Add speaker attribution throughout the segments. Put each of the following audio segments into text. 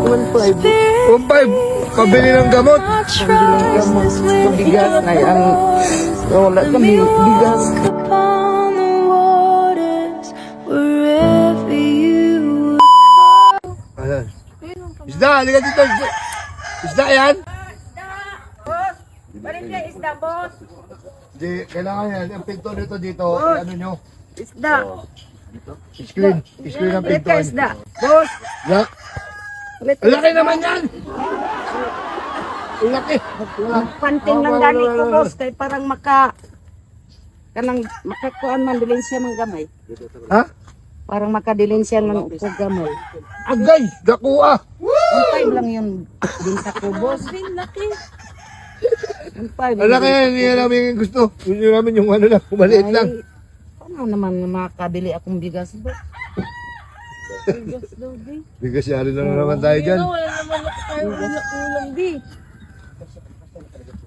Speaker 1: 1.5. Pabili ng gamot.
Speaker 2: Pambili ng gamot. Bigas na yan. Wala kami bigas.
Speaker 1: Ayan. Isda, halika dito. Isda yan.
Speaker 3: Balik niya isda, boss.
Speaker 1: Hindi, kailangan yan. Ang pinto nito dito, ano nyo?
Speaker 3: Isda.
Speaker 1: Screen. Screen ang
Speaker 3: Balik
Speaker 1: pinto.
Speaker 3: ka isda. Boss.
Speaker 1: Ya.
Speaker 3: Balik
Speaker 1: Ang laki naman yan! Ang laki!
Speaker 3: Panting lang gani ko, boss. Kay parang kanang makakuan man dilin siya ng gamay.
Speaker 1: Ha?
Speaker 3: Parang makadilin siya ng gamay.
Speaker 1: Agay! Dakua!
Speaker 3: 1.5 lang yun din sa ko, boss. Laki. 1.5.
Speaker 1: Ang laki yan, hindi namin gusto. Gusto namin yung ano lang, kumaliit lang.
Speaker 3: Paano naman makabili akong bigas, boss? Bigas daw, di.
Speaker 1: Bigas yari na naman tayo dyan.
Speaker 3: Wala naman ako tayo ulam, di.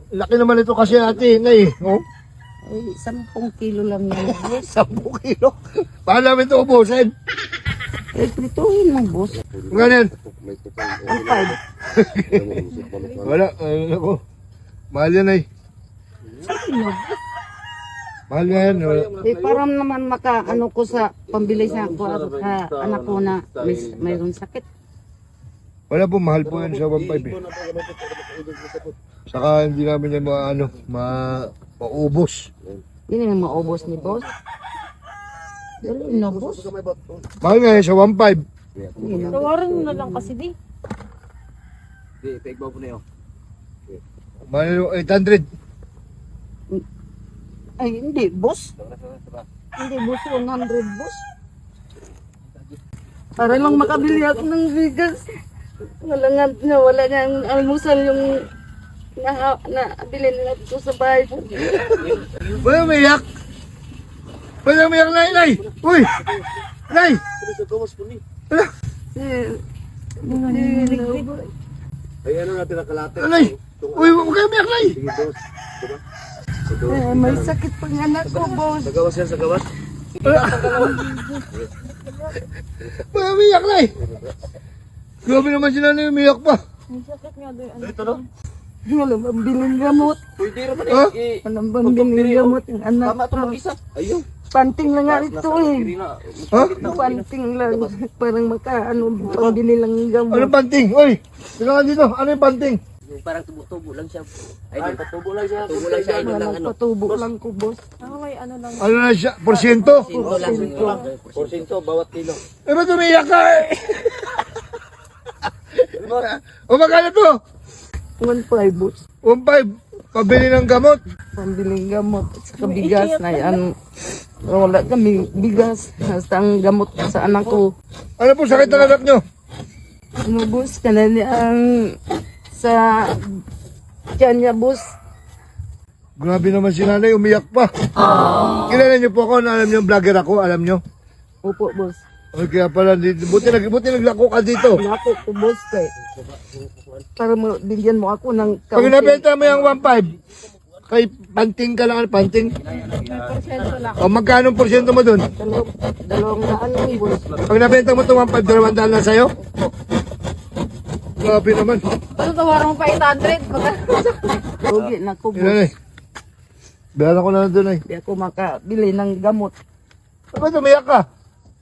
Speaker 1: Laki naman ito kasi ate, Nay. Oh,
Speaker 3: Ay, 10 kilo lang yan, boss.
Speaker 1: 10 kilo. Paano namin ito ubusin?
Speaker 3: Eh, prituhin mo, boss.
Speaker 1: Ganyan.
Speaker 3: 1.5.
Speaker 1: Wala, ano ko. Mahal yan ay. Mahal nga yan. Wala.
Speaker 3: Eh, para naman ano ko sa pambili sa ako anak ko na mayroon sakit.
Speaker 1: Wala po, mahal po yan sa 1.5 eh. Saka hindi namin yan maubos.
Speaker 3: Hindi na maubos ni boss. Dali na, boss.
Speaker 1: Mahal nga yan sa 1.5.
Speaker 3: Tawaran mo na lang kasi, di.
Speaker 1: Mahal yung 800.
Speaker 3: Ay, hindi, boss. Hindi, boss. 100, boss. Para lang makabili ako ng bigas. Wala nga ang almusal yung nabili nila dito sa bahay.
Speaker 1: Wala umiyak. Wala umiyak, Nay, Nay. Uy! Nay! Wala.
Speaker 4: Ay, ano natin nakalate?
Speaker 1: Nay! Uy, huwag kayo umiyak, Nay.
Speaker 3: May sakit pang anak ko, boss.
Speaker 4: Sa gawas yan, sa gawas.
Speaker 1: Wala umiyak, Nay. Grabe naman sila na umiyak pa.
Speaker 3: May sakit nga doon.
Speaker 4: Ito no?
Speaker 3: Walang pambiling gamot.
Speaker 4: Pwede naman
Speaker 1: Ha?
Speaker 4: eh.
Speaker 3: Walang pambiling gamot yung anak
Speaker 4: Tama ito
Speaker 3: ko.
Speaker 4: mag-isa. Ayun.
Speaker 3: Panting lang nga ito eh.
Speaker 1: Ha?
Speaker 3: Panting lang. Parang pambili lang yung gamot.
Speaker 1: Ano panting? Uy! Tingnan ka dito. Ano yung panting?
Speaker 4: Yung parang tubo-tubo lang siya. Ay, patubo lang siya. Tubo lang siya. Ayun lang ano.
Speaker 3: Patubo lang ko, boss.
Speaker 1: Ano na siya? Porsyento?
Speaker 4: Porsyento, bawat kilo.
Speaker 1: Eh, ba't umiyak ka eh? O magkano to?
Speaker 3: 1.5, boss.
Speaker 1: 1.5. Pabili ng gamot.
Speaker 3: Pambiling gamot. At saka bigas na yan. Wala kami bigas. Basta ang gamot sa anak ko.
Speaker 1: Ano po sakit ng anak nyo?
Speaker 3: Ano, boss? Kanani ang sa tiyan niya, boss.
Speaker 1: Grabe naman si nanay, umiyak pa. Kilala niyo po ako, na alam niyo, vlogger ako, alam niyo.
Speaker 3: Opo, boss.
Speaker 1: O kaya pala, buti naglako ka dito.
Speaker 3: Nako ko, boss. Para bigyan mo ako ng
Speaker 1: Pag nabenta mo yung 1.5, kay panting ka lang, panting. O magkano porsyento mo dun?
Speaker 3: Dalawang daan lang, boss.
Speaker 1: Pag nabenta mo itong 1.5, 200 lang sa'yo? Grabe naman.
Speaker 3: Ano tawaran mo pa 800? Lugi na ko,
Speaker 1: Yan
Speaker 3: boss.
Speaker 1: ay. Bayaran ko na doon ay.
Speaker 3: Di ako makabili ng gamot.
Speaker 1: Ba't umiyak ka?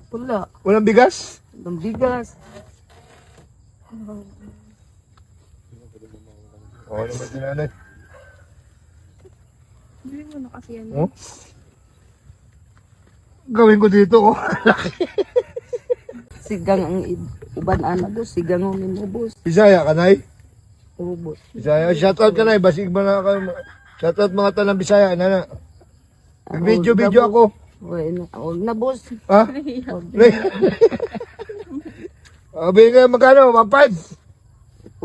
Speaker 3: Wala.
Speaker 1: Walang bigas?
Speaker 3: Ng bigas.
Speaker 1: Oo naman si nanay.
Speaker 3: Hindi mo na kasi yan.
Speaker 1: Oh? Gawin ko dito, oh.
Speaker 3: Sigang ang uban anak, boss. Sigang ang mo, boss.
Speaker 1: Bisaya ka, Nay?
Speaker 3: Oo, boss.
Speaker 1: Bisaya. Shoutout ka, Nay. Basig ba na ka? Shoutout mga talang Bisaya, nana. Video ako.
Speaker 3: Huwag na, boss.
Speaker 1: Ha? Nay. Bigyan ka magkano? 1.5?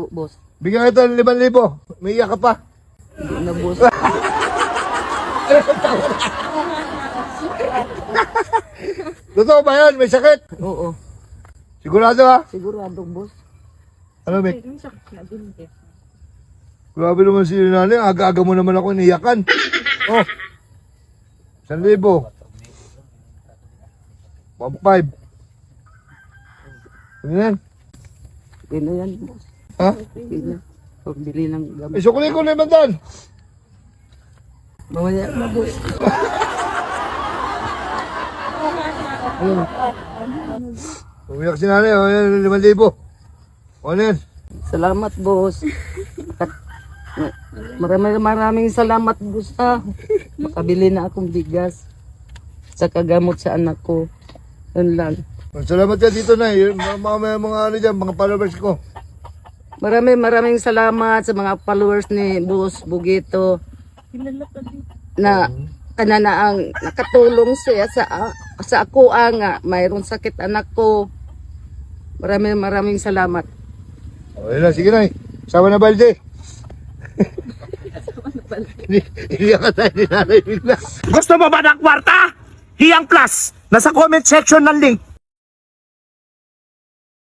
Speaker 3: Oo, boss.
Speaker 1: Bigyan kita ng 5,000. May iyak ka pa.
Speaker 3: Hindi na, boss.
Speaker 1: Totoo ba yan? May sakit?
Speaker 3: Oo.
Speaker 1: Sigurado ha?
Speaker 3: Sigurado, boss.
Speaker 1: Ano, Mek? Grabe naman si nanay. Aga-aga mo naman ako iniyakan. Oh. 1,000. 1.5. Ano yan?
Speaker 3: Okay na yan, boss.
Speaker 1: Ha?
Speaker 3: Okay na. Pagbili ng gamot.
Speaker 1: Isukuli ko na Dan.
Speaker 3: Mamaya na, boss. Ayun.
Speaker 1: Umiyak si nanay, o yan, 5,000. O ano yan?
Speaker 3: Salamat, boss. Maraming salamat, boss, ha. Makabili na akong bigas. Sa kagamot sa anak ko. Yun lang.
Speaker 1: Salamat ka dito na, mga ano dyan, mga followers ko.
Speaker 3: Maraming salamat sa mga followers ni Boss Bugito na kananaang nakatulong siya sa ako nga mayroong sakit anak ko. Maraming salamat.
Speaker 1: O yun na, sige na, sama na balde. Hindi ka tayo ni nanay bigla.
Speaker 5: Gusto mo ba ng kwarta? Hiyang Plus! Nasa comment section ng link.